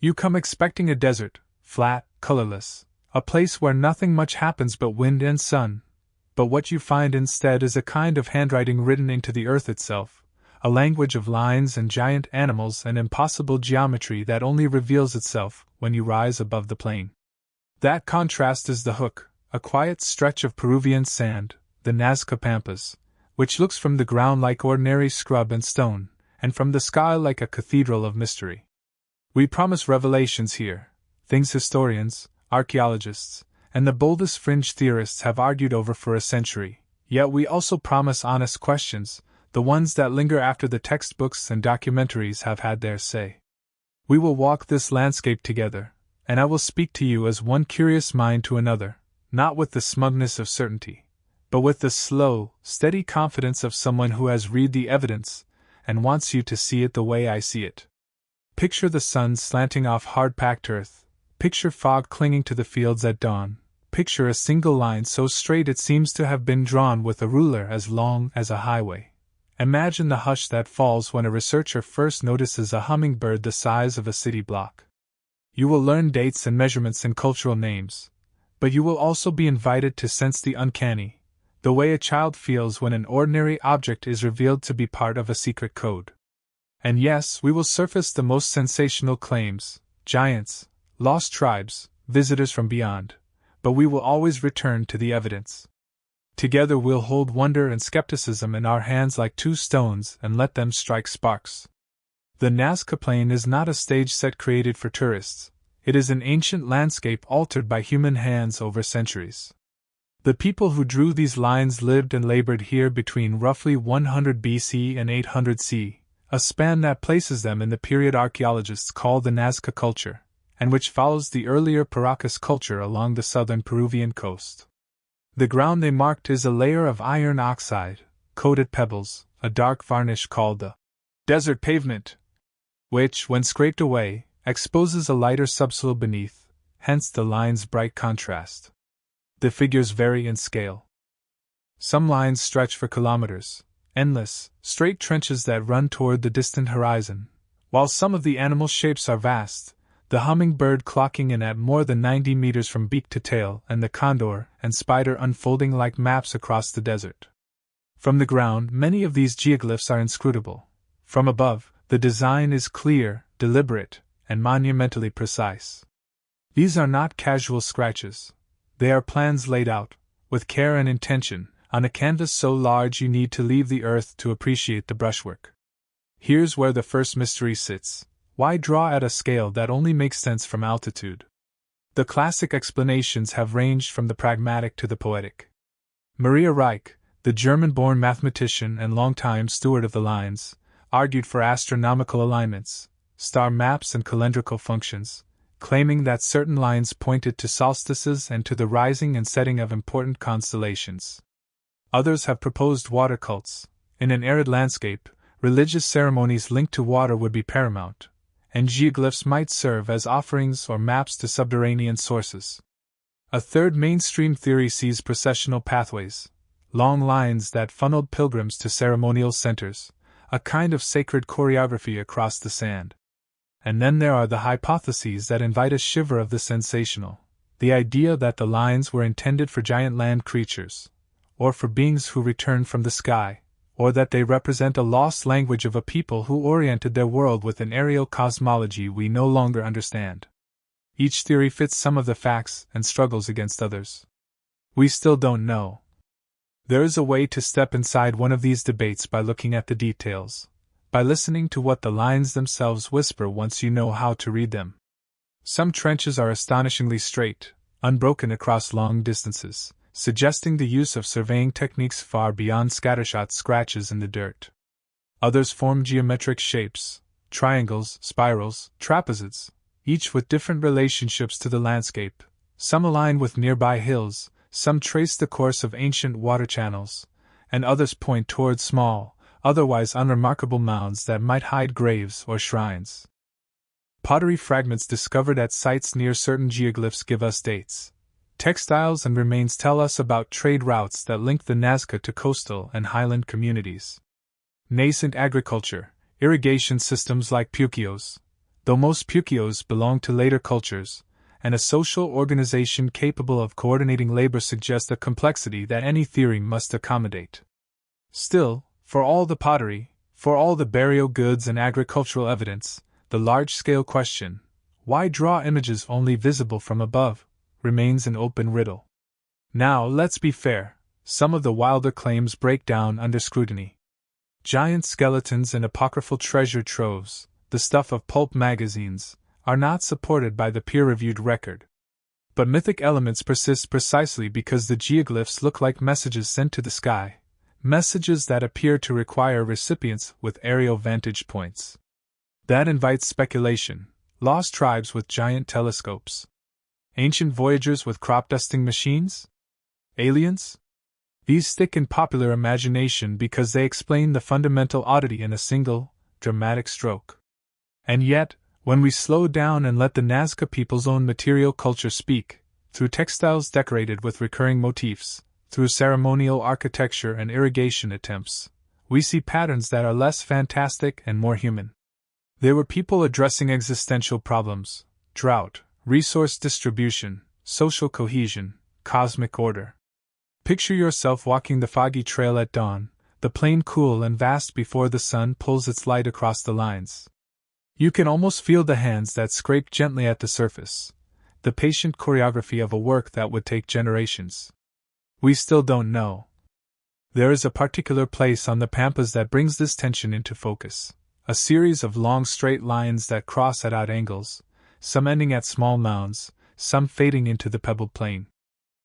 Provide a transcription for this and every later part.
You come expecting a desert, flat, colorless, a place where nothing much happens but wind and sun. But what you find instead is a kind of handwriting written into the earth itself, a language of lines and giant animals and impossible geometry that only reveals itself when you rise above the plain. That contrast is the hook, a quiet stretch of Peruvian sand, the Nazca Pampas, which looks from the ground like ordinary scrub and stone, and from the sky like a cathedral of mystery. We promise revelations here, things historians, archaeologists, and the boldest fringe theorists have argued over for a century, yet we also promise honest questions, the ones that linger after the textbooks and documentaries have had their say. We will walk this landscape together, and I will speak to you as one curious mind to another, not with the smugness of certainty, but with the slow, steady confidence of someone who has read the evidence and wants you to see it the way I see it. Picture the sun slanting off hard-packed earth, picture fog clinging to the fields at dawn, picture a single line so straight it seems to have been drawn with a ruler as long as a highway. Imagine the hush that falls when a researcher first notices a hummingbird the size of a city block. You will learn dates and measurements and cultural names, but you will also be invited to sense the uncanny, the way a child feels when an ordinary object is revealed to be part of a secret code. And yes, we will surface the most sensational claims, giants, lost tribes, visitors from beyond, but we will always return to the evidence. Together we'll hold wonder and skepticism in our hands like two stones and let them strike sparks. The Nazca Plain is not a stage set created for tourists, it is an ancient landscape altered by human hands over centuries. The people who drew these lines lived and labored here between roughly 100 BC and 800 CE. A span that places them in the period archaeologists call the Nazca culture, and which follows the earlier Paracas culture along the southern Peruvian coast. The ground they marked is a layer of iron oxide, coated pebbles, a dark varnish called the desert pavement, which, when scraped away, exposes a lighter subsoil beneath, hence the line's bright contrast. The figures vary in scale. Some lines stretch for kilometers, endless, straight trenches that run toward the distant horizon, while some of the animal shapes are vast, the hummingbird clocking in at more than 90 meters from beak to tail and the condor and spider unfolding like maps across the desert. From the ground, many of these geoglyphs are inscrutable. From above, the design is clear, deliberate, and monumentally precise. These are not casual scratches. They are plans laid out, with care and intention, on a canvas so large you need to leave the earth to appreciate the brushwork. Here's where the first mystery sits. Why draw at a scale that only makes sense from altitude? The classic explanations have ranged from the pragmatic to the poetic. Maria Reich, the German-born mathematician and longtime steward of the lines, argued for astronomical alignments, star maps and calendrical functions, claiming that certain lines pointed to solstices and to the rising and setting of important constellations. Others have proposed water cults. In an arid landscape, religious ceremonies linked to water would be paramount, and geoglyphs might serve as offerings or maps to subterranean sources. A third mainstream theory sees processional pathways, long lines that funneled pilgrims to ceremonial centers, a kind of sacred choreography across the sand. And then there are the hypotheses that invite a shiver of the sensational, the idea that the lines were intended for giant land creatures, or for beings who return from the sky, or that they represent a lost language of a people who oriented their world with an aerial cosmology we no longer understand. Each theory fits some of the facts and struggles against others. We still don't know. There is a way to step inside one of these debates by looking at the details, by listening to what the lines themselves whisper once you know how to read them. Some trenches are astonishingly straight, unbroken across long distances, suggesting the use of surveying techniques far beyond scattershot scratches in the dirt. Others form geometric shapes, triangles, spirals, trapezoids, each with different relationships to the landscape. Some align with nearby hills, some trace the course of ancient water channels, and others point toward small, otherwise unremarkable mounds that might hide graves or shrines. Pottery fragments discovered at sites near certain geoglyphs give us dates. Textiles and remains tell us about trade routes that link the Nazca to coastal and highland communities. Nascent agriculture, irrigation systems like Puquios, though most puquios belong to later cultures, and a social organization capable of coordinating labor suggests a complexity that any theory must accommodate. Still, for all the pottery, for all the burial goods and agricultural evidence, the large-scale question, why draw images only visible from above, remains an open riddle. Now, let's be fair, some of the wilder claims break down under scrutiny. Giant skeletons and apocryphal treasure troves, the stuff of pulp magazines, are not supported by the peer-reviewed record. But mythic elements persist precisely because the geoglyphs look like messages sent to the sky, messages that appear to require recipients with aerial vantage points. That invites speculation: lost tribes with giant telescopes? Ancient voyagers with crop-dusting machines? Aliens? These stick in popular imagination because they explain the fundamental oddity in a single, dramatic stroke. And yet, when we slow down and let the Nazca people's own material culture speak, through textiles decorated with recurring motifs, through ceremonial architecture and irrigation attempts, we see patterns that are less fantastic and more human. They were people addressing existential problems: drought, resource distribution, social cohesion, cosmic order. Picture yourself walking the foggy trail at dawn, the plain cool and vast before the sun pulls its light across the lines. You can almost feel the hands that scrape gently at the surface, the patient choreography of a work that would take generations. We still don't know. There is a particular place on the pampas that brings this tension into focus: a series of long straight lines that cross at odd angles, some ending at small mounds, some fading into the pebbled plain.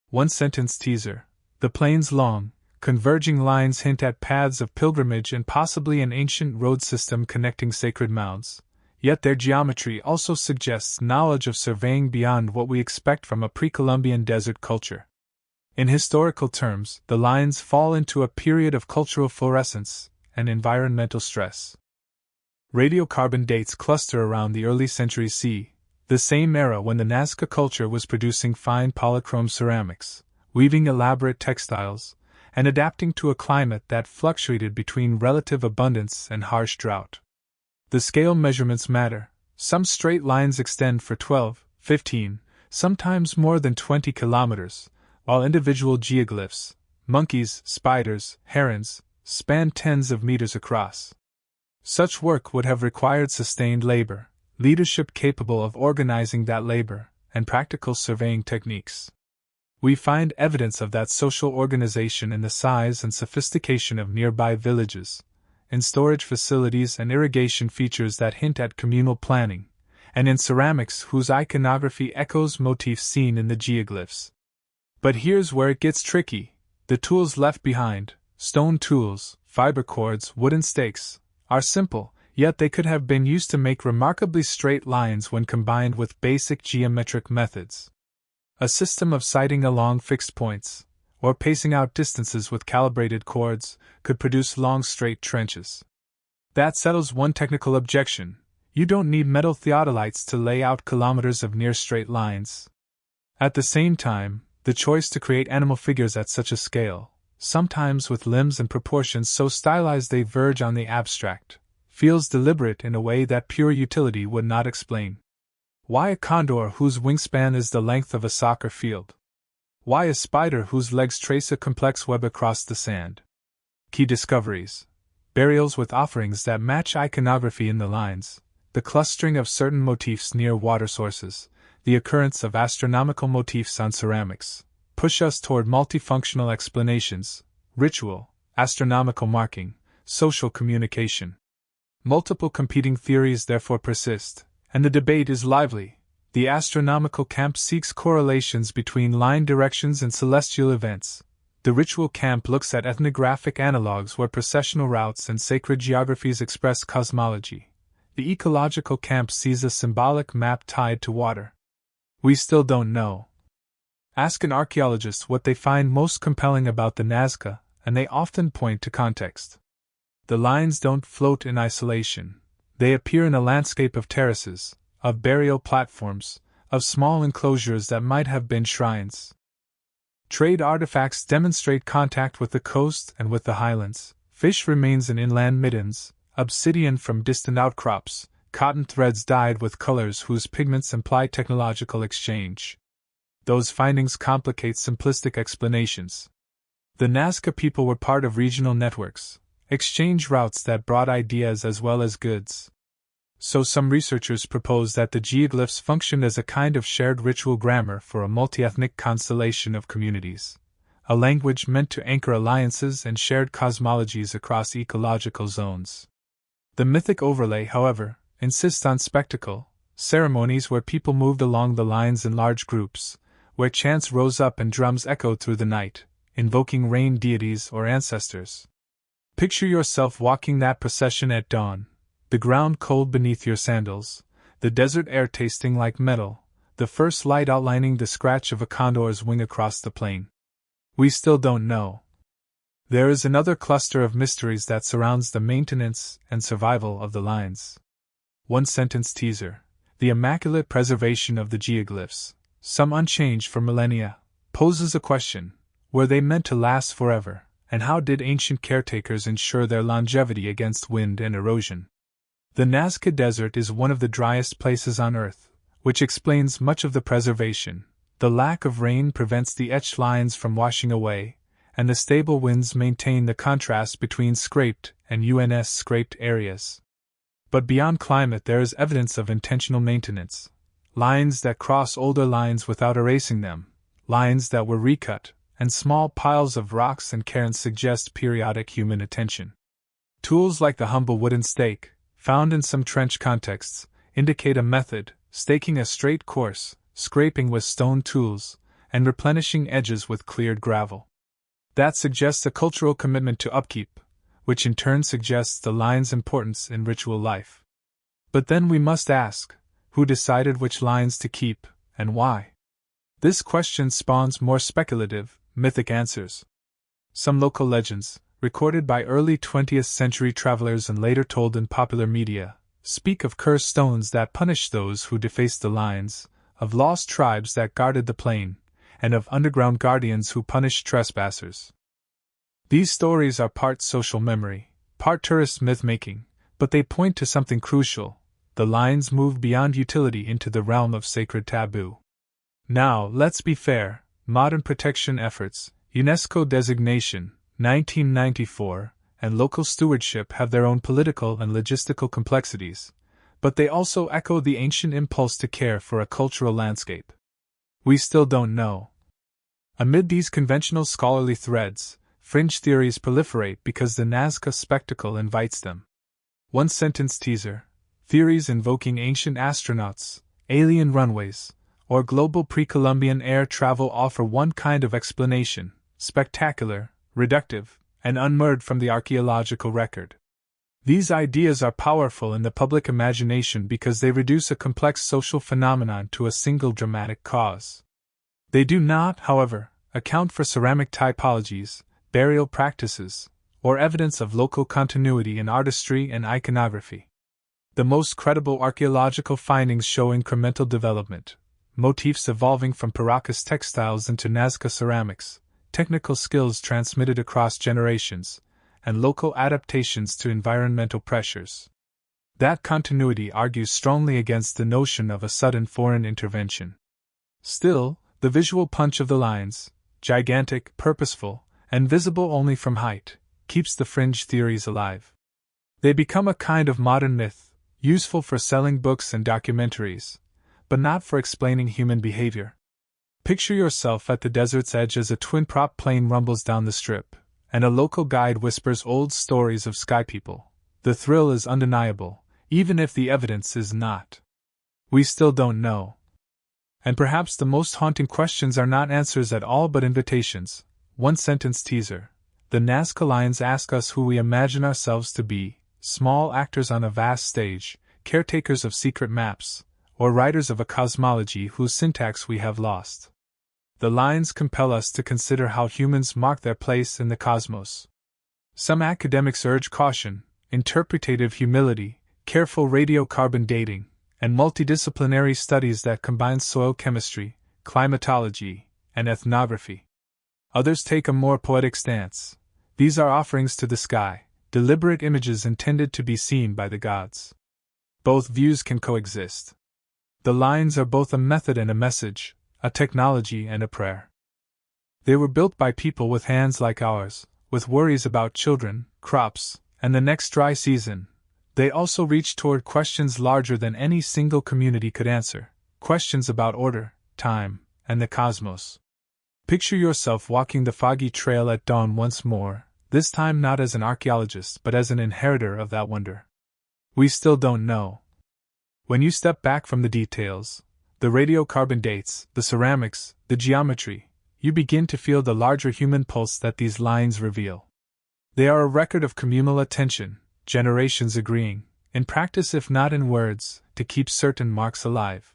One sentence teaser: the plain's long, converging lines hint at paths of pilgrimage and possibly an ancient road system connecting sacred mounds, yet their geometry also suggests knowledge of surveying beyond what we expect from a pre-Columbian desert culture. In historical terms, the lines fall into a period of cultural fluorescence and environmental stress. Radiocarbon dates cluster around the early century C, the same era when the Nazca culture was producing fine polychrome ceramics, weaving elaborate textiles, and adapting to a climate that fluctuated between relative abundance and harsh drought. The scale measurements matter. Some straight lines extend for 12, 15, sometimes more than 20 kilometers, while individual geoglyphs, monkeys, spiders, herons, span tens of meters across. Such work would have required sustained labor, leadership capable of organizing that labor, and practical surveying techniques. We find evidence of that social organization in the size and sophistication of nearby villages, in storage facilities and irrigation features that hint at communal planning, and in ceramics whose iconography echoes motifs seen in the geoglyphs. But here's where it gets tricky: the tools left behind, stone tools, fiber cords, wooden stakes, are simple, yet they could have been used to make remarkably straight lines when combined with basic geometric methods. A system of sighting along fixed points, or pacing out distances with calibrated cords, could produce long straight trenches. That settles one technical objection: you don't need metal theodolites to lay out kilometers of near straight lines. At the same time, the choice to create animal figures at such a scale, sometimes with limbs and proportions so stylized they verge on the abstract, feels deliberate in a way that pure utility would not explain. Why a condor whose wingspan is the length of a soccer field? Why a spider whose legs trace a complex web across the sand? Key discoveries: burials with offerings that match iconography in the lines, the clustering of certain motifs near water sources, the occurrence of astronomical motifs on ceramics, push us toward multifunctional explanations: ritual, astronomical marking, social communication. Multiple competing theories therefore persist, and the debate is lively. The astronomical camp seeks correlations between line directions and celestial events. The ritual camp looks at ethnographic analogues where processional routes and sacred geographies express cosmology. The ecological camp sees a symbolic map tied to water. We still don't know. Ask an archaeologist what they find most compelling about the Nazca, and they often point to context. The lines don't float in isolation. They appear in a landscape of terraces, of burial platforms, of small enclosures that might have been shrines. Trade artifacts demonstrate contact with the coast and with the highlands. Fish remains in inland middens, obsidian from distant outcrops, cotton threads dyed with colors whose pigments imply technological exchange. Those findings complicate simplistic explanations. The Nazca people were part of regional networks, exchange routes that brought ideas as well as goods. So some researchers propose that the geoglyphs functioned as a kind of shared ritual grammar for a multi-ethnic constellation of communities, a language meant to anchor alliances and shared cosmologies across ecological zones. The mythic overlay, however, insists on spectacle, ceremonies where people moved along the lines in large groups, where chants rose up and drums echoed through the night, invoking rain deities or ancestors. Picture yourself walking that procession at dawn, the ground cold beneath your sandals, the desert air tasting like metal, the first light outlining the scratch of a condor's wing across the plain. We still don't know. There is another cluster of mysteries that surrounds the maintenance and survival of the lines. One-sentence teaser: the immaculate preservation of the geoglyphs, some unchanged for millennia, poses a question: were they meant to last forever, and how did ancient caretakers ensure their longevity against wind and erosion? The Nazca Desert is one of the driest places on Earth, which explains much of the preservation. The lack of rain prevents the etched lines from washing away, and the stable winds maintain the contrast between scraped and unscraped areas. But beyond climate there is evidence of intentional maintenance. Lines that cross older lines without erasing them, lines that were recut, and small piles of rocks and cairns suggest periodic human attention. Tools like the humble wooden stake, found in some trench contexts, indicate a method: staking a straight course, scraping with stone tools, and replenishing edges with cleared gravel. That suggests a cultural commitment to upkeep, which in turn suggests the line's importance in ritual life. But then we must ask, who decided which lines to keep, and why? This question spawns more speculative, mythic answers. Some local legends, recorded by early 20th century travelers and later told in popular media, speak of cursed stones that punished those who defaced the lines, of lost tribes that guarded the plain, and of underground guardians who punished trespassers. These stories are part social memory, part tourist myth-making, but they point to something crucial: the lines moved beyond utility into the realm of sacred taboo. Now, let's be fair, modern protection efforts, UNESCO designation, 1994, and local stewardship have their own political and logistical complexities, but they also echo the ancient impulse to care for a cultural landscape. We still don't know. Amid these conventional scholarly threads, fringe theories proliferate because the Nazca spectacle invites them. One-sentence teaser: theories invoking ancient astronauts, alien runways, or global pre-Columbian air travel offer one kind of explanation: spectacular, reductive, and unmoored from the archaeological record. These ideas are powerful in the public imagination because they reduce a complex social phenomenon to a single dramatic cause. They do not, however, account for ceramic typologies, burial practices, or evidence of local continuity in artistry and iconography. The most credible archaeological findings show incremental development, motifs evolving from Paracas textiles into Nazca ceramics, technical skills transmitted across generations, and local adaptations to environmental pressures. That continuity argues strongly against the notion of a sudden foreign intervention. Still, the visual punch of the lines, gigantic, purposeful, and visible only from height, keeps the fringe theories alive. They become a kind of modern myth, useful for selling books and documentaries, but not for explaining human behavior. Picture yourself at the desert's edge as a twin-prop plane rumbles down the strip, and a local guide whispers old stories of sky people. The thrill is undeniable, even if the evidence is not. We still don't know. And perhaps the most haunting questions are not answers at all but invitations. One-sentence teaser: the Nazca Lines ask us who we imagine ourselves to be: small actors on a vast stage, caretakers of secret maps, or writers of a cosmology whose syntax we have lost. The lines compel us to consider how humans mark their place in the cosmos. Some academics urge caution, interpretative humility, careful radiocarbon dating, and multidisciplinary studies that combine soil chemistry, climatology, and ethnography. Others take a more poetic stance. These are offerings to the sky, deliberate images intended to be seen by the gods. Both views can coexist. The lines are both a method and a message, a technology and a prayer. They were built by people with hands like ours, with worries about children, crops, and the next dry season. They also reach toward questions larger than any single community could answer, questions about order, time, and the cosmos. Picture yourself walking the foggy trail at dawn once more, this time not as an archaeologist but as an inheritor of that wonder. We still don't know. When you step back from the details, the radiocarbon dates, the ceramics, the geometry, you begin to feel the larger human pulse that these lines reveal. They are a record of communal attention, generations agreeing, in practice if not in words, to keep certain marks alive.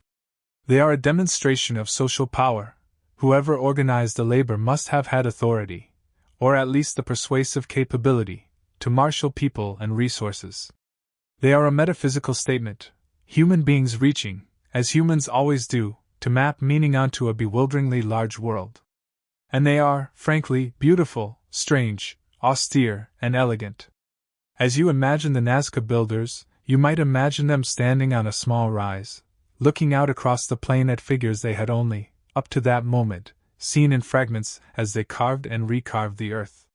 They are a demonstration of social power. Whoever organized the labor must have had authority, or at least the persuasive capability, to marshal people and resources. They are a metaphysical statement, human beings reaching, as humans always do, to map meaning onto a bewilderingly large world. And they are, frankly, beautiful, strange, austere, and elegant. As you imagine the Nazca builders, you might imagine them standing on a small rise, looking out across the plain at figures they had only, up to that moment, seen in fragments as they carved and recarved the earth.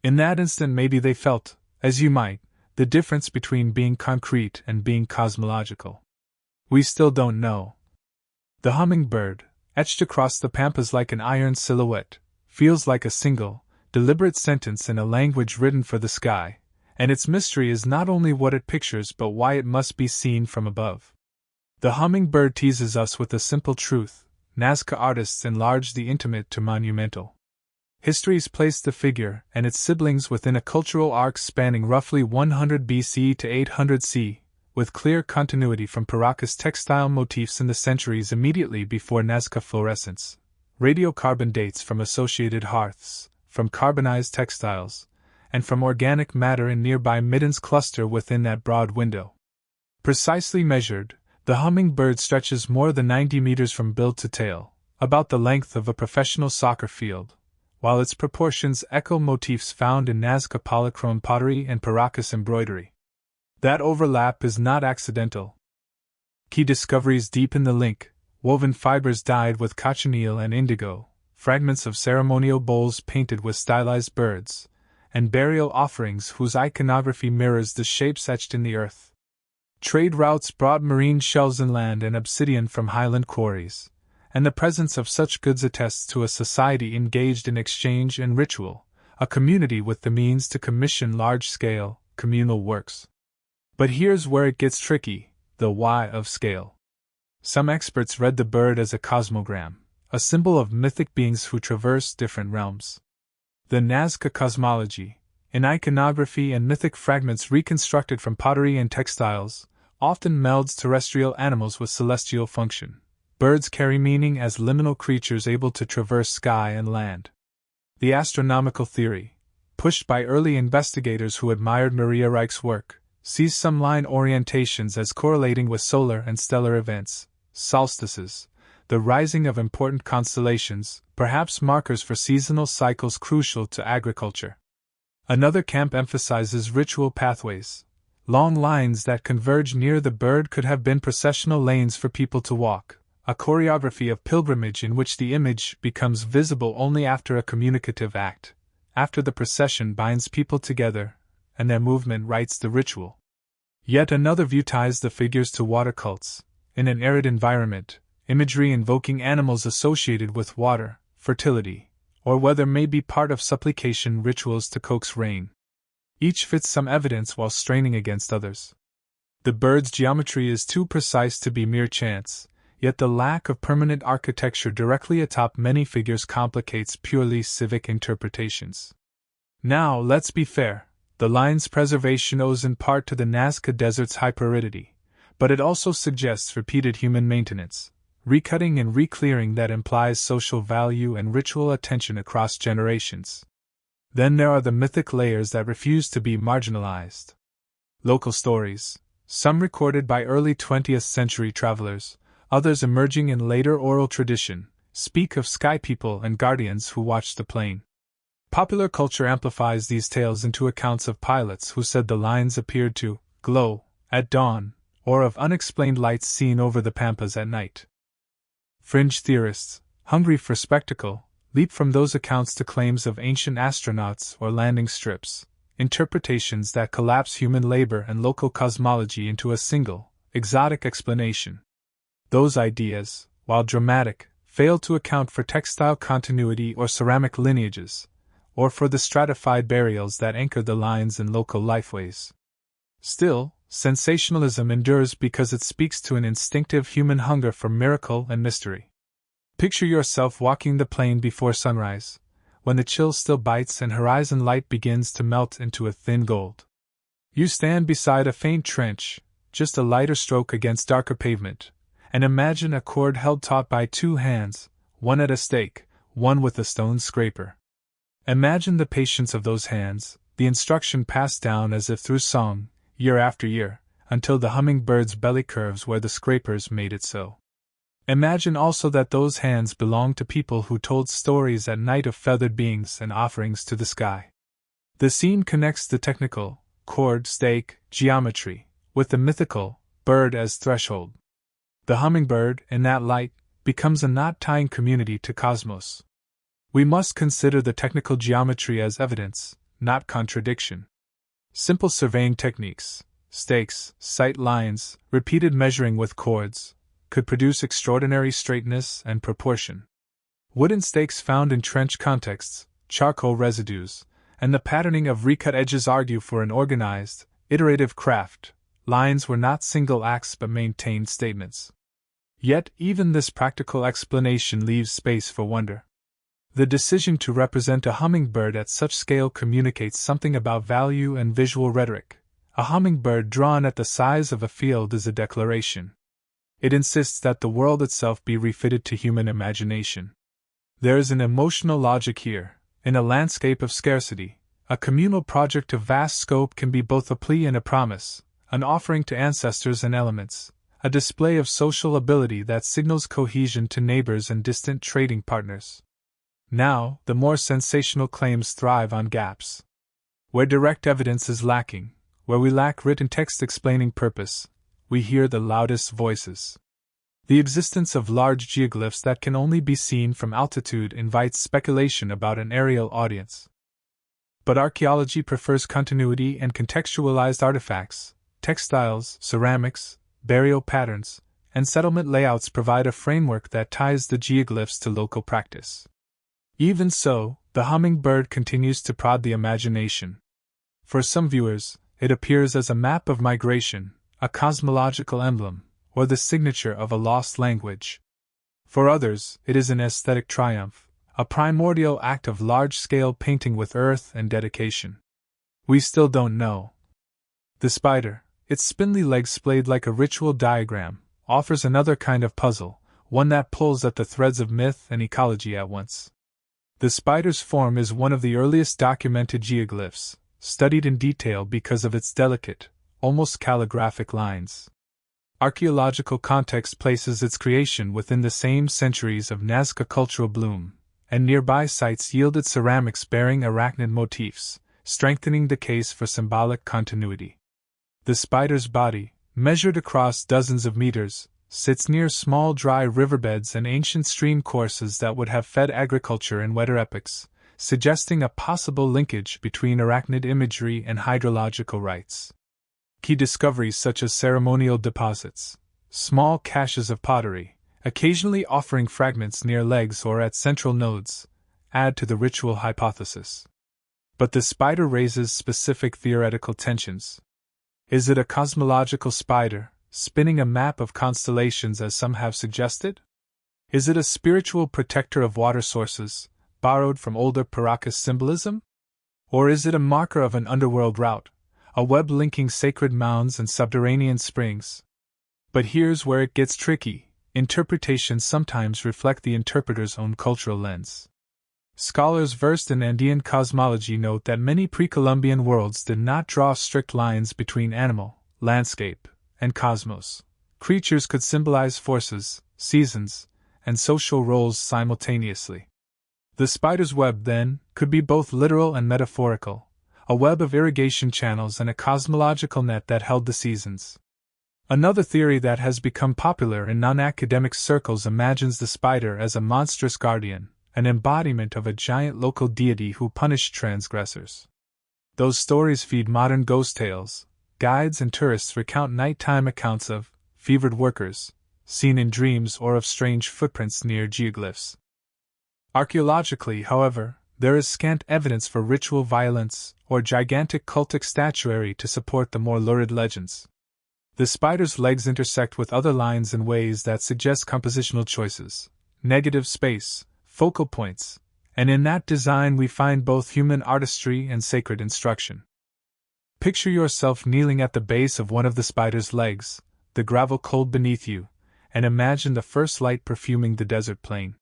In that instant maybe they felt, as you might, the difference between being concrete and being cosmological. We still don't know. The hummingbird, etched across the pampas like an iron silhouette, feels like a single, deliberate sentence in a language written for the sky, and its mystery is not only what it pictures but why it must be seen from above. The hummingbird teases us with a simple truth. Nazca artists enlarge the intimate to monumental. Histories place the figure and its siblings within a cultural arc spanning roughly 100 BC to 800 C, with clear continuity from Paracas textile motifs in the centuries immediately before Nazca fluorescence, radiocarbon dates from associated hearths, from carbonized textiles, and from organic matter in nearby middens cluster within that broad window. Precisely measured, the hummingbird stretches more than 90 meters from bill to tail, about the length of a professional soccer field, while its proportions echo motifs found in Nazca polychrome pottery and Paracas embroidery. That overlap is not accidental. Key discoveries deepen the link: woven fibers dyed with cochineal and indigo, fragments of ceremonial bowls painted with stylized birds, and burial offerings whose iconography mirrors the shapes etched in the earth. Trade routes brought marine shells inland and obsidian from highland quarries, and the presence of such goods attests to a society engaged in exchange and ritual, a community with the means to commission large-scale, communal works. But here's where it gets tricky: the why of scale. Some experts read the bird as a cosmogram, a symbol of mythic beings who traverse different realms. The Nazca cosmology, in iconography and mythic fragments reconstructed from pottery and textiles, often melds terrestrial animals with celestial function. Birds carry meaning as liminal creatures able to traverse sky and land. The astronomical theory, pushed by early investigators who admired Maria Reich's work, sees some line orientations as correlating with solar and stellar events, solstices, the rising of important constellations, perhaps markers for seasonal cycles crucial to agriculture. Another camp emphasizes ritual pathways. Long lines that converge near the bird could have been processional lanes for people to walk, a choreography of pilgrimage in which the image becomes visible only after a communicative act, after the procession binds people together, and their movement writes the ritual. Yet another view ties the figures to water cults. In an arid environment, imagery invoking animals associated with water, fertility, or weather may be part of supplication rituals to coax rain. Each fits some evidence while straining against others. The bird's geometry is too precise to be mere chance, yet the lack of permanent architecture directly atop many figures complicates purely civic interpretations. Now, let's be fair, the line's preservation owes in part to the Nazca Desert's hyperidity, but it also suggests repeated human maintenance, recutting and reclearing that implies social value and ritual attention across generations. Then there are the mythic layers that refuse to be marginalized. Local stories, some recorded by early 20th century travelers, others emerging in later oral tradition, speak of sky people and guardians who watched the plane. Popular culture amplifies these tales into accounts of pilots who said the lines appeared to glow at dawn, or of unexplained lights seen over the pampas at night. Fringe theorists, hungry for spectacle, leap from those accounts to claims of ancient astronauts or landing strips, interpretations that collapse human labor and local cosmology into a single, exotic explanation. Those ideas, while dramatic, fail to account for textile continuity or ceramic lineages, or for the stratified burials that anchor the lines in local lifeways. Still, sensationalism endures because it speaks to an instinctive human hunger for miracle and mystery. Picture yourself walking the plain before sunrise, when the chill still bites and horizon light begins to melt into a thin gold. You stand beside a faint trench, just a lighter stroke against darker pavement, and imagine a cord held taut by two hands, one at a stake, one with a stone scraper. Imagine the patience of those hands, the instruction passed down as if through song, year after year, until the hummingbird's belly curves where the scrapers made it so. Imagine also that those hands belonged to people who told stories at night of feathered beings and offerings to the sky. The scene connects the technical, cord, stake, geometry, with the mythical, bird as threshold. The hummingbird, in that light, becomes a knot-tying community to cosmos. We must consider the technical geometry as evidence, not contradiction. Simple surveying techniques, stakes, sight lines, repeated measuring with cords, could produce extraordinary straightness and proportion. Wooden stakes found in trench contexts, charcoal residues, and the patterning of recut edges argue for an organized, iterative craft. Lines were not single acts but maintained statements. Yet, even this practical explanation leaves space for wonder. The decision to represent a hummingbird at such scale communicates something about value and visual rhetoric. A hummingbird drawn at the size of a field is a declaration. It insists that the world itself be refitted to human imagination. There is an emotional logic here. In a landscape of scarcity, a communal project of vast scope can be both a plea and a promise, an offering to ancestors and elements, a display of social ability that signals cohesion to neighbors and distant trading partners. Now, the more sensational claims thrive on gaps. Where direct evidence is lacking, where we lack written text explaining purpose, we hear the loudest voices. The existence of large geoglyphs that can only be seen from altitude invites speculation about an aerial audience. But archaeology prefers continuity and contextualized artifacts. Textiles, ceramics, burial patterns, and settlement layouts provide a framework that ties the geoglyphs to local practice. Even so, the hummingbird continues to prod the imagination. For some viewers, it appears as a map of migration, a cosmological emblem, or the signature of a lost language. For others, it is an aesthetic triumph, a primordial act of large-scale painting with earth and dedication. We still don't know. The spider, its spindly legs splayed like a ritual diagram, offers another kind of puzzle, one that pulls at the threads of myth and ecology at once. The spider's form is one of the earliest documented geoglyphs, studied in detail because of its delicate, almost calligraphic lines. Archaeological context places its creation within the same centuries of Nazca cultural bloom, and nearby sites yielded ceramics bearing arachnid motifs, strengthening the case for symbolic continuity. The spider's body, measured across dozens of meters, sits near small dry riverbeds and ancient stream courses that would have fed agriculture in wetter epochs, suggesting a possible linkage between arachnid imagery and hydrological rites. Key discoveries such as ceremonial deposits, small caches of pottery, occasionally offering fragments near legs or at central nodes, add to the ritual hypothesis. But the spider raises specific theoretical tensions. Is it a cosmological spider, spinning a map of constellations as some have suggested? Is it a spiritual protector of water sources, borrowed from older Paracas symbolism? Or is it a marker of an underworld route, a web linking sacred mounds and subterranean springs? But here's where it gets tricky. Interpretations sometimes reflect the interpreter's own cultural lens. Scholars versed in Andean cosmology note that many pre-Columbian worlds did not draw strict lines between animal, landscape, and cosmos. Creatures could symbolize forces, seasons, and social roles simultaneously. The spider's web, then, could be both literal and metaphorical, a web of irrigation channels and a cosmological net that held the seasons. Another theory that has become popular in non-academic circles imagines the spider as a monstrous guardian, an embodiment of a giant local deity who punished transgressors. Those stories feed modern ghost tales. Guides and tourists recount nighttime accounts of fevered workers, seen in dreams, or of strange footprints near geoglyphs. Archaeologically, however, there is scant evidence for ritual violence or gigantic cultic statuary to support the more lurid legends. The spider's legs intersect with other lines in ways that suggest compositional choices, negative space, focal points, and in that design we find both human artistry and sacred instruction. Picture yourself kneeling at the base of one of the spider's legs, the gravel cold beneath you, and imagine the first light perfuming the desert plain.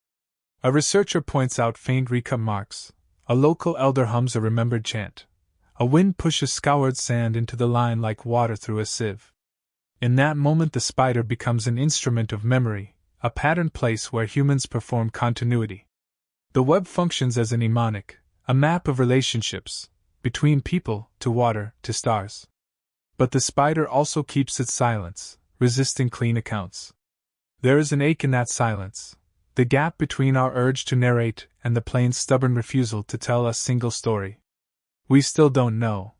A researcher points out faint recut marks, a local elder hums a remembered chant, a wind pushes scoured sand into the line like water through a sieve. In that moment the spider becomes an instrument of memory, a pattern place where humans perform continuity. The web functions as a mnemonic, a map of relationships, between people, to water, to stars. But the spider also keeps its silence, resisting clean accounts. There is an ache in that silence, the gap between our urge to narrate and the plain's stubborn refusal to tell a single story. We still don't know.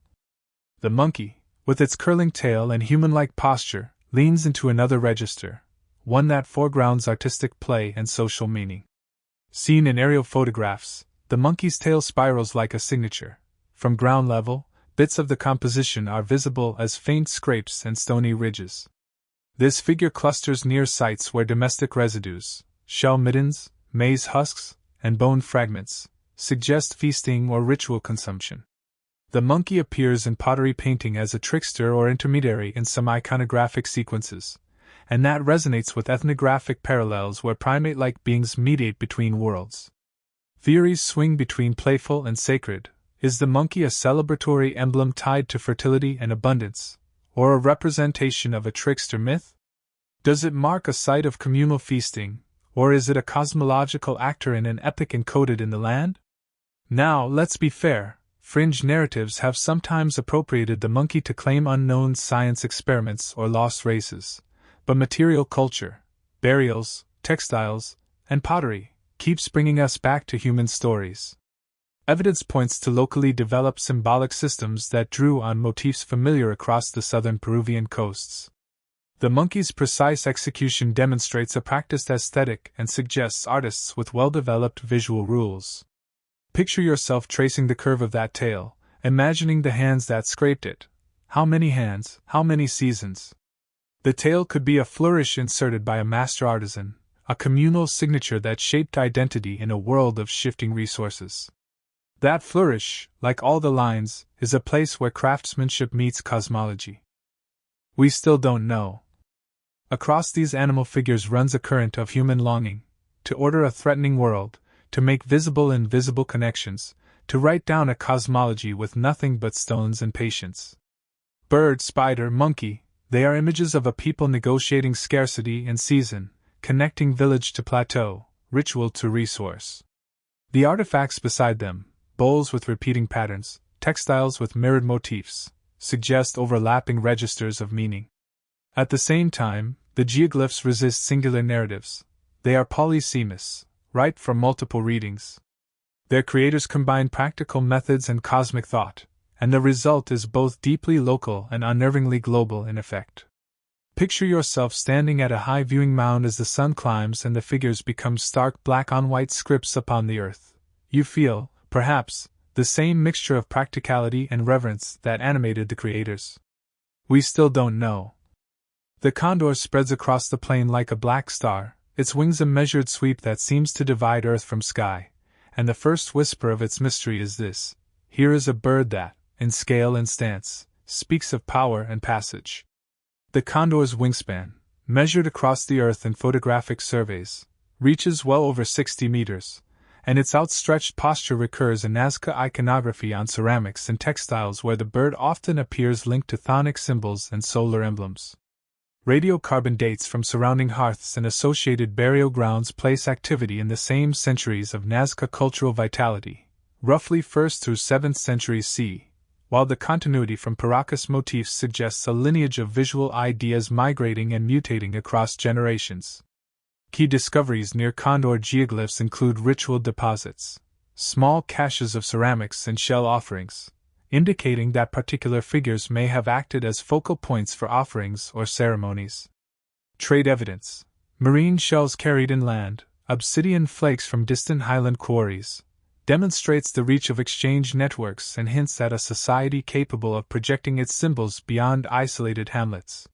The monkey, with its curling tail and human-like posture, leans into another register, one that foregrounds artistic play and social meaning. Seen in aerial photographs, the monkey's tail spirals like a signature. From ground level, bits of the composition are visible as faint scrapes and stony ridges. This figure clusters near sites where domestic residues, shell middens, maize husks, and bone fragments, suggest feasting or ritual consumption. The monkey appears in pottery painting as a trickster or intermediary in some iconographic sequences, and that resonates with ethnographic parallels where primate-like beings mediate between worlds. Theories swing between playful and sacred. Is the monkey a celebratory emblem tied to fertility and abundance, or a representation of a trickster myth? Does it mark a site of communal feasting, or is it a cosmological actor in an epic encoded in the land? Now, let's be fair. Fringe narratives have sometimes appropriated the monkey to claim unknown science experiments or lost races, but material culture, burials, textiles, and pottery keeps bringing us back to human stories. Evidence points to locally developed symbolic systems that drew on motifs familiar across the southern Peruvian coasts. The monkey's precise execution demonstrates a practiced aesthetic and suggests artists with well-developed visual rules. Picture yourself tracing the curve of that tail, imagining the hands that scraped it. How many hands, how many seasons? The tail could be a flourish inserted by a master artisan, a communal signature that shaped identity in a world of shifting resources. That flourish, like all the lines, is a place where craftsmanship meets cosmology. We still don't know. Across these animal figures runs a current of human longing, to order a threatening world, to make visible invisible connections, to write down a cosmology with nothing but stones and patience. Bird, spider, monkey, they are images of a people negotiating scarcity and season, connecting village to plateau, ritual to resource. The artifacts beside them, bowls with repeating patterns, textiles with mirrored motifs, suggest overlapping registers of meaning. At the same time, the geoglyphs resist singular narratives. They are polysemous, ripe for multiple readings. Their creators combine practical methods and cosmic thought, and the result is both deeply local and unnervingly global in effect. Picture yourself standing at a high viewing mound as the sun climbs and the figures become stark black-on-white scripts upon the earth. You feel, perhaps, the same mixture of practicality and reverence that animated the creators. We still don't know. The condor spreads across the plain like a black star, its wings a measured sweep that seems to divide earth from sky, and the first whisper of its mystery is this: here is a bird that, in scale and stance, speaks of power and passage. The condor's wingspan, measured across the earth in photographic surveys, reaches well over 60 meters, and its outstretched posture recurs in Nazca iconography on ceramics and textiles where the bird often appears linked to chthonic symbols and solar emblems. Radiocarbon dates from surrounding hearths and associated burial grounds place activity in the same centuries of Nazca cultural vitality, roughly 1st through 7th centuries C., while the continuity from Paracas motifs suggests a lineage of visual ideas migrating and mutating across generations. Key discoveries near Condor geoglyphs include ritual deposits, small caches of ceramics and shell offerings, indicating that particular figures may have acted as focal points for offerings or ceremonies. Trade evidence: marine shells carried inland, obsidian flakes from distant highland quarries, demonstrates the reach of exchange networks and hints at a society capable of projecting its symbols beyond isolated hamlets.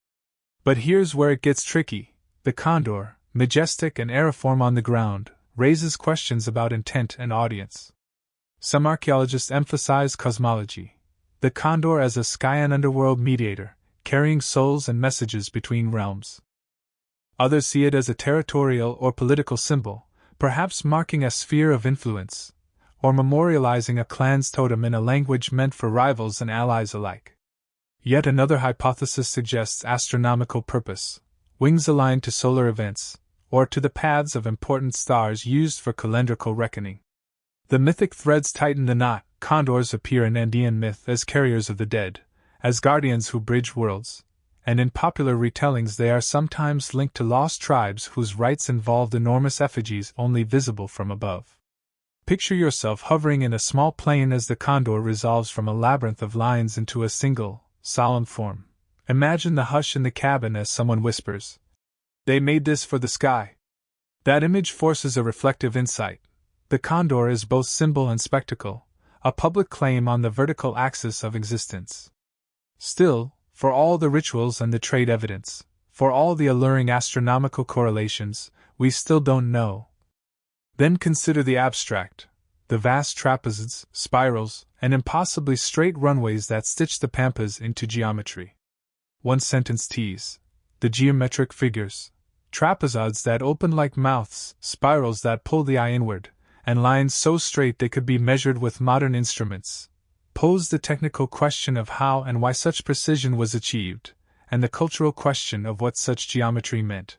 But here's where it gets tricky. The condor, majestic and aeriform on the ground, raises questions about intent and audience. Some archaeologists emphasize cosmology, the condor as a sky and underworld mediator, carrying souls and messages between realms. Others see it as a territorial or political symbol, perhaps marking a sphere of influence, or memorializing a clan's totem in a language meant for rivals and allies alike. Yet another hypothesis suggests astronomical purpose, wings aligned to solar events, or to the paths of important stars used for calendrical reckoning. The mythic threads tighten the knot. Condors appear in Andean myth as carriers of the dead, as guardians who bridge worlds, and in popular retellings they are sometimes linked to lost tribes whose rites involved enormous effigies only visible from above. Picture yourself hovering in a small plane as the condor resolves from a labyrinth of lines into a single, solemn form. Imagine the hush in the cabin as someone whispers, "They made this for the sky." That image forces a reflective insight. The condor is both symbol and spectacle, a public claim on the vertical axis of existence. Still, for all the rituals and the trade evidence, for all the alluring astronomical correlations, we still don't know. Then consider the abstract, the vast trapezoids, spirals, and impossibly straight runways that stitch the pampas into geometry. One-sentence tease: the geometric figures, trapezoids that open like mouths, spirals that pull the eye inward, and lines so straight they could be measured with modern instruments, pose the technical question of how and why such precision was achieved, and the cultural question of what such geometry meant.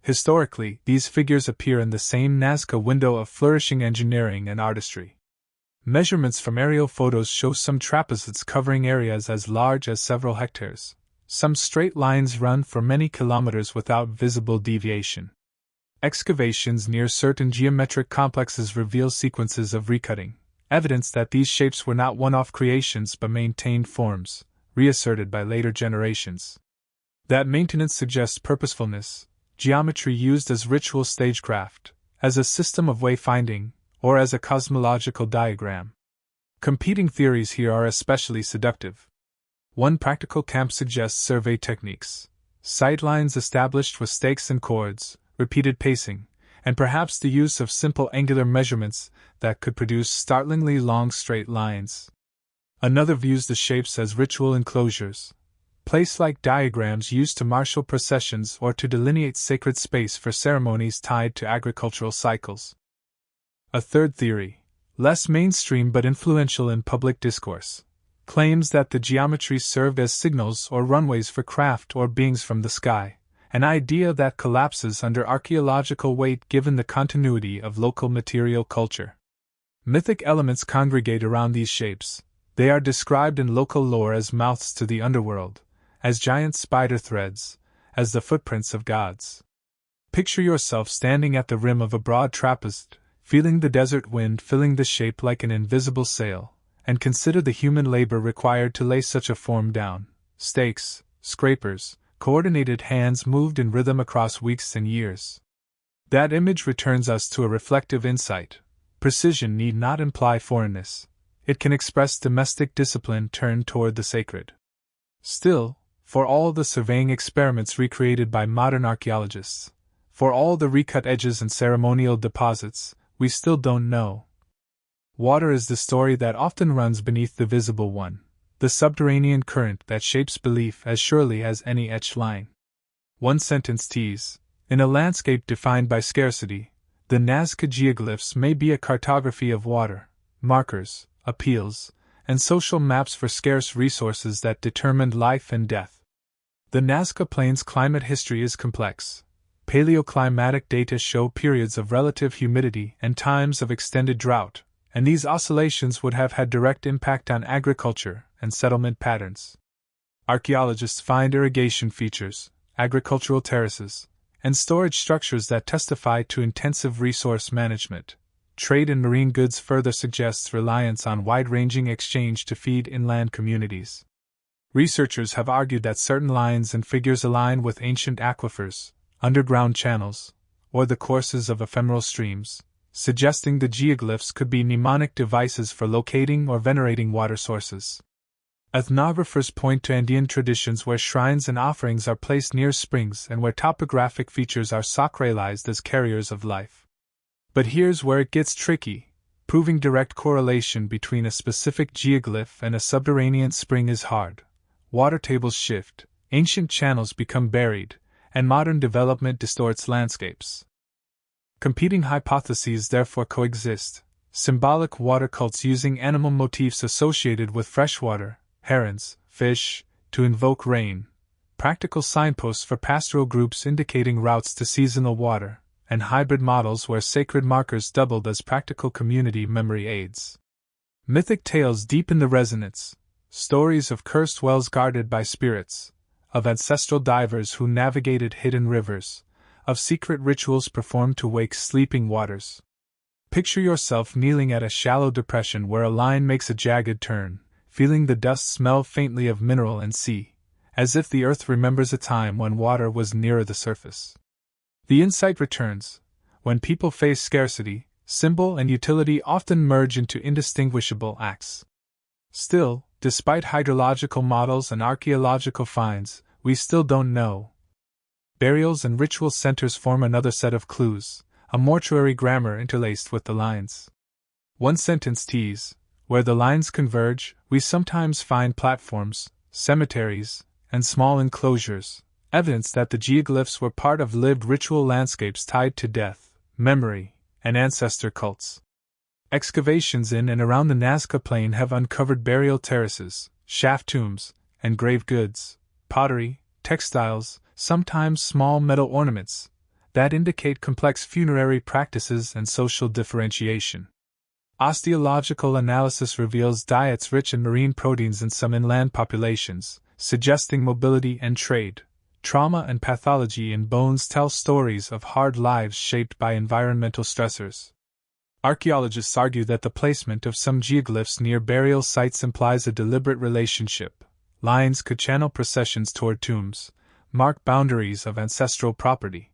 Historically, these figures appear in the same Nazca window of flourishing engineering and artistry. Measurements from aerial photos show some trapezoids covering areas as large as several hectares. Some straight lines run for many kilometers without visible deviation. Excavations near certain geometric complexes reveal sequences of recutting, evidence that these shapes were not one-off creations but maintained forms, reasserted by later generations. That maintenance suggests purposefulness, geometry used as ritual stagecraft, as a system of wayfinding, or as a cosmological diagram. Competing theories here are especially seductive. One practical camp suggests survey techniques, sight lines established with stakes and cords, repeated pacing, and perhaps the use of simple angular measurements that could produce startlingly long straight lines. Another views the shapes as ritual enclosures, place-like diagrams used to marshal processions or to delineate sacred space for ceremonies tied to agricultural cycles. A third theory, less mainstream but influential in public discourse, claims that the geometry served as signals or runways for craft or beings from the sky, an idea that collapses under archaeological weight given the continuity of local material culture. Mythic elements congregate around these shapes. They are described in local lore as mouths to the underworld, as giant spider threads, as the footprints of gods. Picture yourself standing at the rim of a broad trapezoid, feeling the desert wind filling the shape like an invisible sail, and consider the human labor required to lay such a form down. Stakes, scrapers, coordinated hands moved in rhythm across weeks and years. That image returns us to a reflective insight. Precision need not imply foreignness. It can express domestic discipline turned toward the sacred. Still, for all the surveying experiments recreated by modern archaeologists, for all the recut edges and ceremonial deposits, we still don't know. Water is the story that often runs beneath the visible one, the subterranean current that shapes belief as surely as any etched line. One-sentence tease: in a landscape defined by scarcity, the Nazca geoglyphs may be a cartography of water, markers, appeals, and social maps for scarce resources that determined life and death. The Nazca Plains climate history is complex. Paleoclimatic data show periods of relative humidity and times of extended drought, and these oscillations would have had direct impact on agriculture and settlement patterns. Archaeologists find irrigation features, agricultural terraces, and storage structures that testify to intensive resource management. Trade in marine goods further suggests reliance on wide-ranging exchange to feed inland communities. Researchers have argued that certain lines and figures align with ancient aquifers, underground channels, or the courses of ephemeral streams, suggesting the geoglyphs could be mnemonic devices for locating or venerating water sources. Ethnographers point to Andean traditions where shrines and offerings are placed near springs and where topographic features are sacralized as carriers of life. But here's where it gets tricky. Proving direct correlation between a specific geoglyph and a subterranean spring is hard. Water tables shift, ancient channels become buried, and modern development distorts landscapes. Competing hypotheses therefore coexist: symbolic water cults using animal motifs associated with freshwater, herons, fish, to invoke rain, practical signposts for pastoral groups indicating routes to seasonal water, and hybrid models where sacred markers doubled as practical community memory aids. Mythic tales deepen the resonance: stories of cursed wells guarded by spirits, of ancestral divers who navigated hidden rivers, of secret rituals performed to wake sleeping waters. Picture yourself kneeling at a shallow depression where a line makes a jagged turn, feeling the dust smell faintly of mineral and sea, as if the earth remembers a time when water was nearer the surface. The insight returns: when people face scarcity, symbol and utility often merge into indistinguishable acts. Still, despite hydrological models and archaeological finds, we still don't know. Burials and ritual centers form another set of clues, a mortuary grammar interlaced with the lines. One sentence tease: where the lines converge, we sometimes find platforms, cemeteries, and small enclosures, evidence that the geoglyphs were part of lived ritual landscapes tied to death, memory, and ancestor cults. Excavations in and around the Nazca Plain have uncovered burial terraces, shaft tombs, and grave goods, pottery, textiles, sometimes small metal ornaments, that indicate complex funerary practices and social differentiation. Osteological analysis reveals diets rich in marine proteins in some inland populations, suggesting mobility and trade. Trauma and pathology in bones tell stories of hard lives shaped by environmental stressors. Archaeologists argue that the placement of some geoglyphs near burial sites implies a deliberate relationship. Lines could channel processions toward tombs, mark boundaries of ancestral property,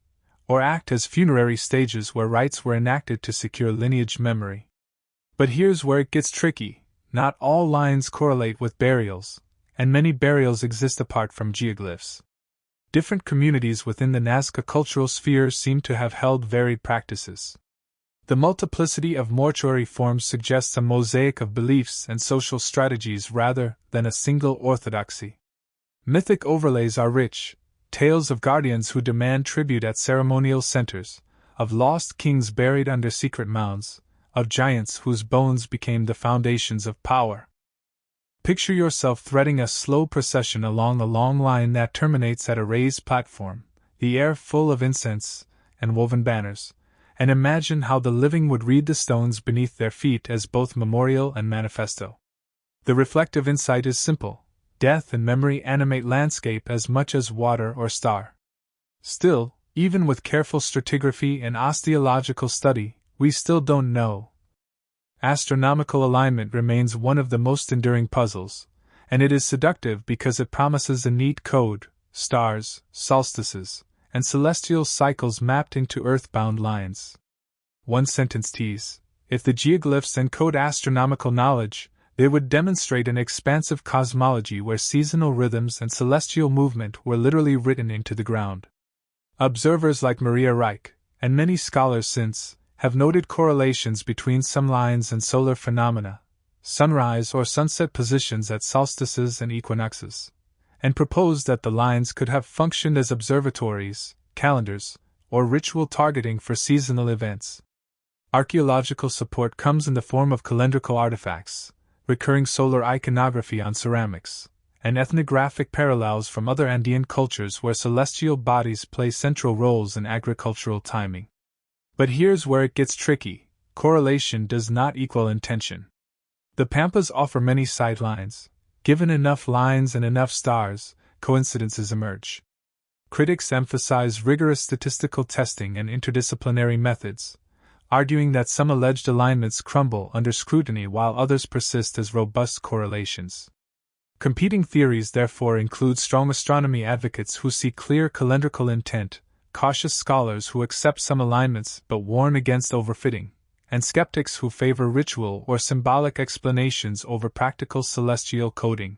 or act as funerary stages where rites were enacted to secure lineage memory. But here's where it gets tricky: not all lines correlate with burials, and many burials exist apart from geoglyphs. Different communities within the Nazca cultural sphere seem to have held varied practices. The multiplicity of mortuary forms suggests a mosaic of beliefs and social strategies rather than a single orthodoxy. Mythic overlays are rich: tales of guardians who demand tribute at ceremonial centers, of lost kings buried under secret mounds, of giants whose bones became the foundations of power. Picture yourself threading a slow procession along a long line that terminates at a raised platform, the air full of incense and woven banners, and imagine how the living would read the stones beneath their feet as both memorial and manifesto. The reflective insight is simple: death and memory animate landscape as much as water or star. Still, even with careful stratigraphy and osteological study, we still don't know. Astronomical alignment remains one of the most enduring puzzles, and it is seductive because it promises a neat code: stars, solstices, and celestial cycles mapped into earthbound lines. One sentence tease: if the geoglyphs encode astronomical knowledge, they would demonstrate an expansive cosmology where seasonal rhythms and celestial movement were literally written into the ground. Observers like Maria Reich, and many scholars since, have noted correlations between some lines and solar phenomena, sunrise or sunset positions at solstices and equinoxes, and proposed that the lines could have functioned as observatories, calendars, or ritual targeting for seasonal events. Archaeological support comes in the form of calendrical artifacts, recurring solar iconography on ceramics, and ethnographic parallels from other Andean cultures where celestial bodies play central roles in agricultural timing. But here's where it gets tricky: correlation does not equal intention. The Pampas offer many sight lines. Given enough lines and enough stars, coincidences emerge. Critics emphasize rigorous statistical testing and interdisciplinary methods, arguing that some alleged alignments crumble under scrutiny while others persist as robust correlations. Competing theories therefore include strong astronomy advocates who see clear calendrical intent, cautious scholars who accept some alignments but warn against overfitting, and skeptics who favor ritual or symbolic explanations over practical celestial coding.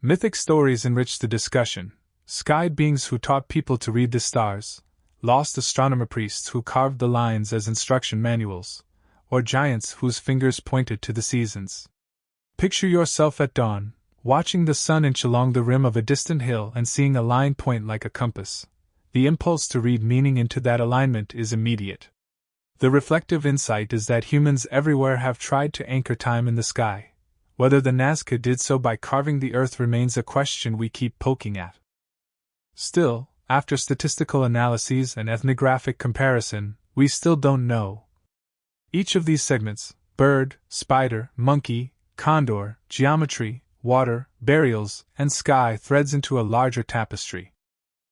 Mythic stories enrich the discussion: sky beings who taught people to read the stars, lost astronomer priests who carved the lines as instruction manuals, or giants whose fingers pointed to the seasons. Picture yourself at dawn, watching the sun inch along the rim of a distant hill and seeing a line point like a compass. The impulse to read meaning into that alignment is immediate. The reflective insight is that humans everywhere have tried to anchor time in the sky. Whether the Nazca did so by carving the earth remains a question we keep poking at. Still, after statistical analyses and ethnographic comparison, we still don't know. Each of these segments, bird, spider, monkey, condor, geometry, water, burials, and sky, threads into a larger tapestry.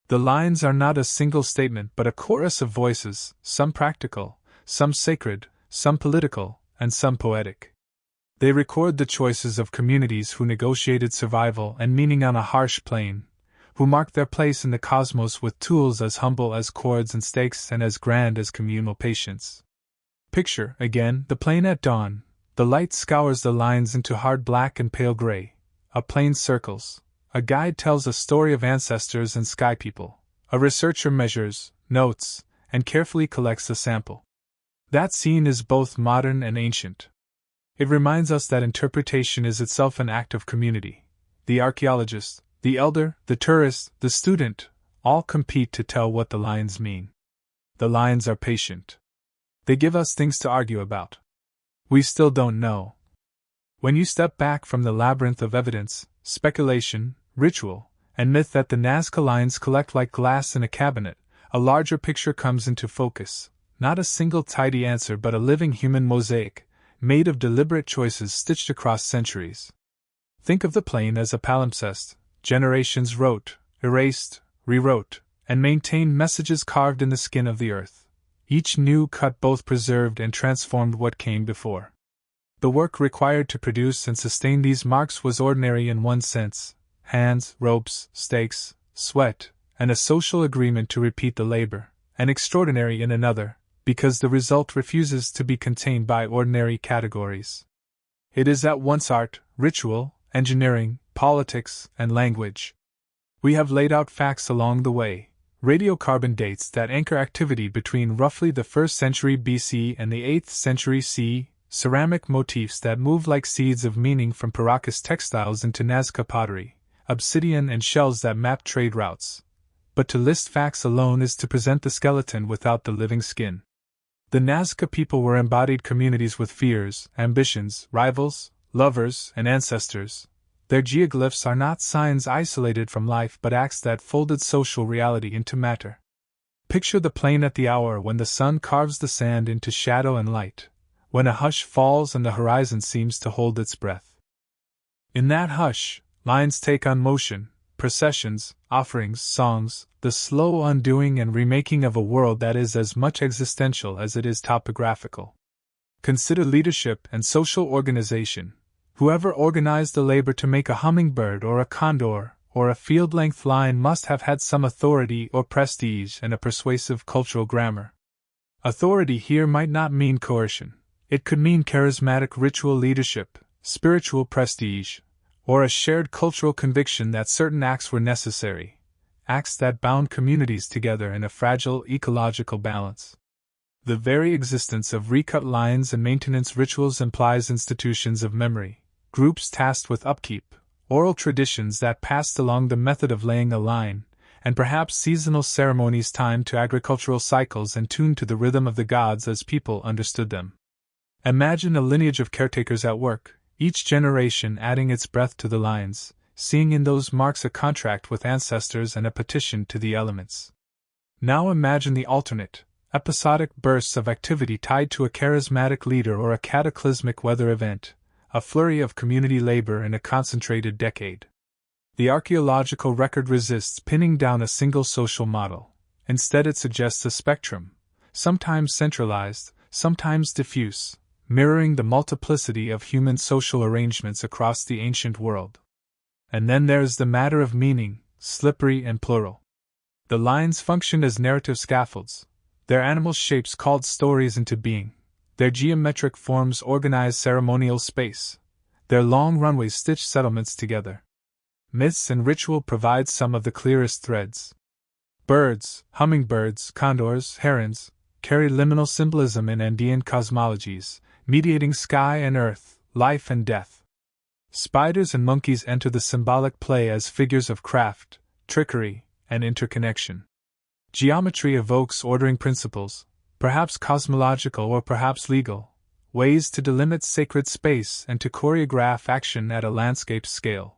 The lines are not a single statement but a chorus of voices, some practical, some sacred, some political, and some poetic. They record the choices of communities who negotiated survival and meaning on a harsh plane, who marked their place in the cosmos with tools as humble as cords and stakes and as grand as communal patience. Picture, again, the plane at dawn. The light scours the lines into hard black and pale gray. A plane circles. A guide tells a story of ancestors and sky people. A researcher measures, notes, and carefully collects a sample. That scene is both modern and ancient. It reminds us that interpretation is itself an act of community. The archaeologist, the elder, the tourist, the student, all compete to tell what the lines mean. The lines are patient. They give us things to argue about. We still don't know. When you step back from the labyrinth of evidence, speculation, ritual, and myth that the Nazca Lines collect like glass in a cabinet, a larger picture comes into focus. Not a single tidy answer but a living human mosaic, made of deliberate choices stitched across centuries. Think of the plane as a palimpsest. Generations wrote, erased, rewrote, and maintained messages carved in the skin of the earth. Each new cut both preserved and transformed what came before. The work required to produce and sustain these marks was ordinary in one sense: hands, ropes, stakes, sweat, and a social agreement to repeat the labor, and extraordinary in another, because the result refuses to be contained by ordinary categories. It is at once art, ritual, engineering, politics, and language. We have laid out facts along the way, radiocarbon dates that anchor activity between roughly the 1st century BC and the 8th century CE, ceramic motifs that move like seeds of meaning from Paracas textiles into Nazca pottery, obsidian and shells that map trade routes. But to list facts alone is to present the skeleton without the living skin. The Nazca people were embodied communities with fears, ambitions, rivals, lovers, and ancestors. Their geoglyphs are not signs isolated from life but acts that folded social reality into matter. Picture the plane at the hour when the sun carves the sand into shadow and light, when a hush falls and the horizon seems to hold its breath. In that hush, lines take on motion, processions, offerings, songs, the slow undoing and remaking of a world that is as much existential as it is topographical. Consider leadership and social organization. Whoever organized the labor to make a hummingbird or a condor or a field-length line must have had some authority or prestige and a persuasive cultural grammar. Authority here might not mean coercion. It could mean charismatic ritual leadership, spiritual prestige, or a shared cultural conviction that certain acts were necessary, acts that bound communities together in a fragile ecological balance. The very existence of recut lines and maintenance rituals implies institutions of memory, groups tasked with upkeep, oral traditions that passed along the method of laying a line, and perhaps seasonal ceremonies timed to agricultural cycles and tuned to the rhythm of the gods as people understood them. Imagine a lineage of caretakers at work, each generation adding its breath to the lines, seeing in those marks a contract with ancestors and a petition to the elements. Now imagine the alternate, episodic bursts of activity tied to a charismatic leader or a cataclysmic weather event, a flurry of community labor in a concentrated decade. The archaeological record resists pinning down a single social model. Instead, it suggests a spectrum, sometimes centralized, sometimes diffuse, mirroring the multiplicity of human social arrangements across the ancient world. And then there's the matter of meaning, slippery and plural. The lines function as narrative scaffolds, their animal shapes called stories into being, their geometric forms organize ceremonial space, their long runways stitch settlements together. Myths and ritual provide some of the clearest threads. Birds, hummingbirds, condors, herons, carry liminal symbolism in Andean cosmologies, mediating sky and earth, life and death. Spiders and monkeys enter the symbolic play as figures of craft, trickery, and interconnection. Geometry evokes ordering principles, perhaps cosmological or perhaps legal, ways to delimit sacred space and to choreograph action at a landscape scale.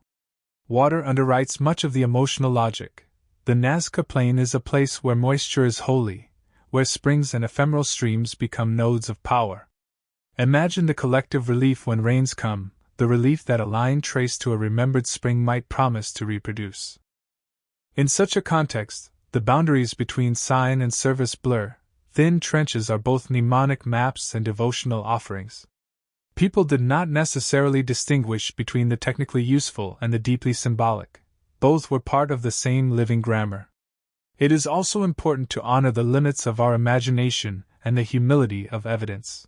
Water underwrites much of the emotional logic. The Nazca Plain is a place where moisture is holy, where springs and ephemeral streams become nodes of power. Imagine the collective relief when rains come, the relief that a line traced to a remembered spring might promise to reproduce. In such a context, the boundaries between sign and service blur. Thin trenches are both mnemonic maps and devotional offerings. People did not necessarily distinguish between the technically useful and the deeply symbolic. Both were part of the same living grammar. It is also important to honor the limits of our imagination and the humility of evidence.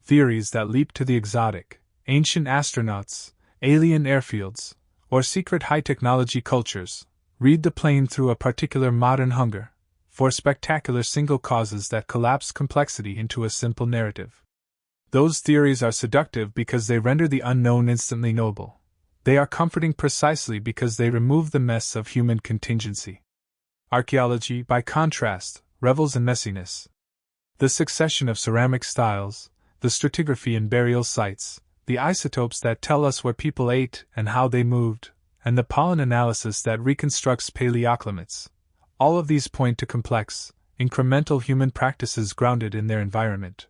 Theories that leap to the exotic, ancient astronauts, alien airfields, or secret high-technology cultures, read the plain through a particular modern hunger for spectacular single causes that collapse complexity into a simple narrative. Those theories are seductive because they render the unknown instantly knowable. They are comforting precisely because they remove the mess of human contingency. Archaeology, by contrast, revels in messiness. The succession of ceramic styles, the stratigraphy in burial sites, the isotopes that tell us where people ate and how they moved, and the pollen analysis that reconstructs paleoclimates. All of these point to complex, incremental human practices grounded in their environment.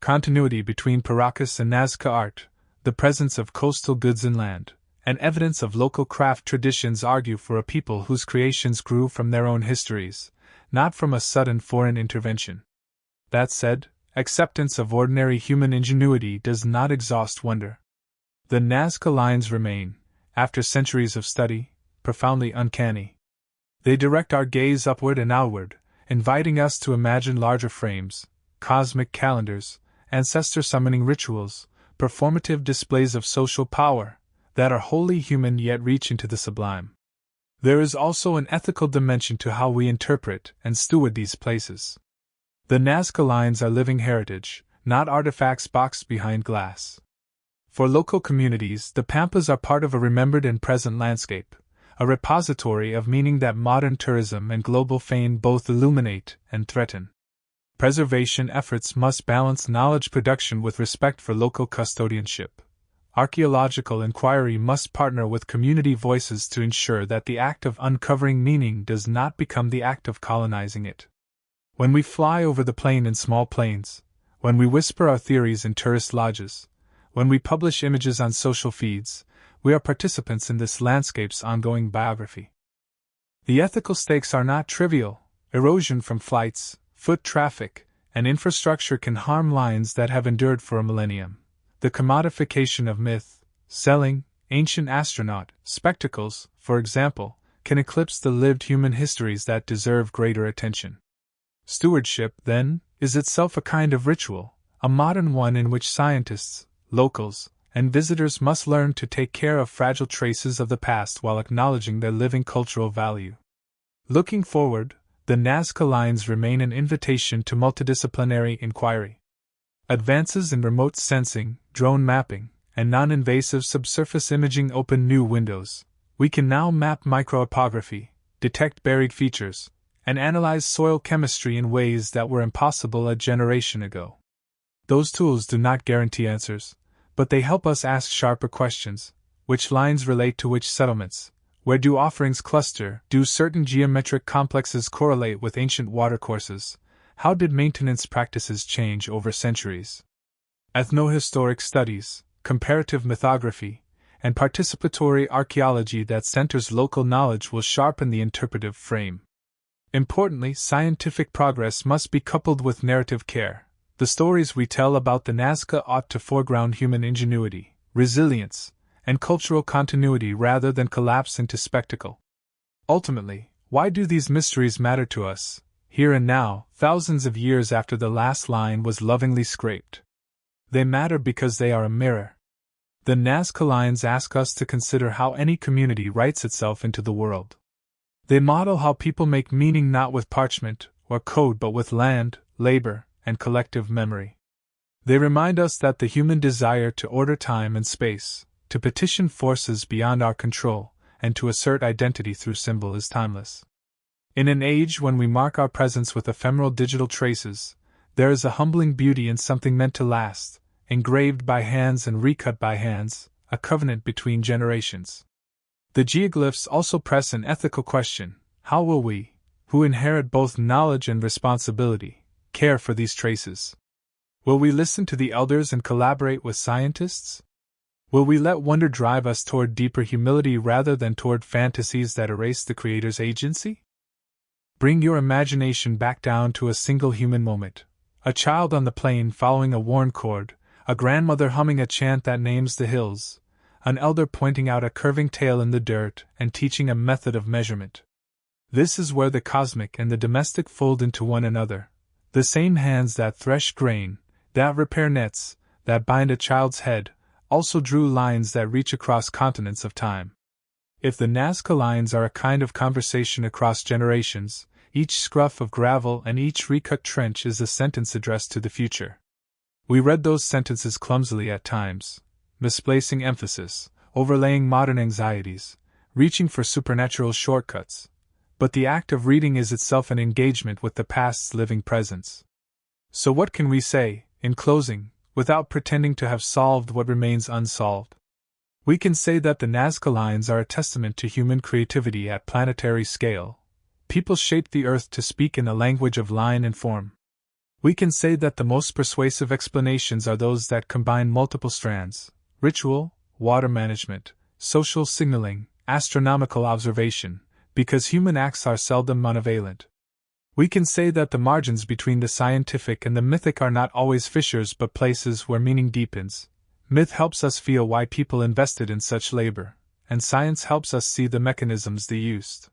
Continuity between Paracas and Nazca art, the presence of coastal goods inland, and evidence of local craft traditions argue for a people whose creations grew from their own histories, not from a sudden foreign intervention. That said, acceptance of ordinary human ingenuity does not exhaust wonder. The Nazca Lines remain, after centuries of study, profoundly uncanny. They direct our gaze upward and outward, inviting us to imagine larger frames, cosmic calendars, ancestor-summoning rituals, performative displays of social power, that are wholly human yet reach into the sublime. There is also an ethical dimension to how we interpret and steward these places. The Nazca Lines are living heritage, not artifacts boxed behind glass. For local communities, the Pampas are part of a remembered and present landscape, a repository of meaning that modern tourism and global fame both illuminate and threaten. Preservation efforts must balance knowledge production with respect for local custodianship. Archaeological inquiry must partner with community voices to ensure that the act of uncovering meaning does not become the act of colonizing it. When we fly over the plain in small planes, when we whisper our theories in tourist lodges, when we publish images on social feeds, we are participants in this landscape's ongoing biography. The ethical stakes are not trivial. Erosion from flights, foot traffic, and infrastructure can harm lines that have endured for a millennium. The commodification of myth, selling ancient astronaut spectacles, for example, can eclipse the lived human histories that deserve greater attention. Stewardship, then, is itself a kind of ritual, a modern one in which scientists, locals, and visitors must learn to take care of fragile traces of the past while acknowledging their living cultural value. Looking forward, the Nazca Lines remain an invitation to multidisciplinary inquiry. Advances in remote sensing, drone mapping, and non-invasive subsurface imaging open new windows. We can now map microepography, detect buried features, and analyze soil chemistry in ways that were impossible a generation ago. Those tools do not guarantee answers, but they help us ask sharper questions. Which lines relate to which settlements? Where do offerings cluster? Do certain geometric complexes correlate with ancient watercourses? How did maintenance practices change over centuries? Ethnohistoric studies, comparative mythography, and participatory archaeology that centers local knowledge will sharpen the interpretive frame. Importantly, scientific progress must be coupled with narrative care. The stories we tell about the Nazca ought to foreground human ingenuity, resilience, and cultural continuity rather than collapse into spectacle. Ultimately, why do these mysteries matter to us, here and now, thousands of years after the last line was lovingly scraped? They matter because they are a mirror. The Nazca Lines ask us to consider how any community writes itself into the world. They model how people make meaning not with parchment or code but with land, labor, and collective memory. They remind us that the human desire to order time and space, to petition forces beyond our control, and to assert identity through symbol is timeless. In an age when we mark our presence with ephemeral digital traces, there is a humbling beauty in something meant to last, engraved by hands and recut by hands, a covenant between generations. The geoglyphs also press an ethical question: how will we, who inherit both knowledge and responsibility, care for these traces? Will we listen to the elders and collaborate with scientists? Will we let wonder drive us toward deeper humility rather than toward fantasies that erase the Creator's agency? Bring your imagination back down to a single human moment. A child on the plain following a worn cord, a grandmother humming a chant that names the hills, an elder pointing out a curving tail in the dirt and teaching a method of measurement. This is where the cosmic and the domestic fold into one another. The same hands that thresh grain, that repair nets, that bind a child's head, also drew lines that reach across continents of time. If the Nazca Lines are a kind of conversation across generations, each scruff of gravel and each recut trench is a sentence addressed to the future. We read those sentences clumsily at times, misplacing emphasis, overlaying modern anxieties, reaching for supernatural shortcuts. But the act of reading is itself an engagement with the past's living presence. So what can we say, in closing, without pretending to have solved what remains unsolved? We can say that the Nazca Lines are a testament to human creativity at planetary scale. People shaped the earth to speak in a language of line and form. We can say that the most persuasive explanations are those that combine multiple strands: ritual, water management, social signaling, astronomical observation, because human acts are seldom monovalent. We can say that the margins between the scientific and the mythic are not always fissures but places where meaning deepens. Myth helps us feel why people invested in such labor, and science helps us see the mechanisms they used.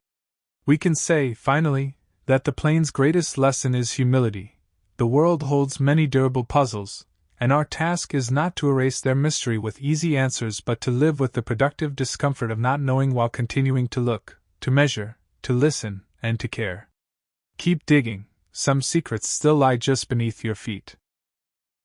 We can say, finally, that the plain's greatest lesson is humility. The world holds many durable puzzles, and our task is not to erase their mystery with easy answers but to live with the productive discomfort of not knowing while continuing to look, to measure, to listen, and to care. Keep digging, some secrets still lie just beneath your feet.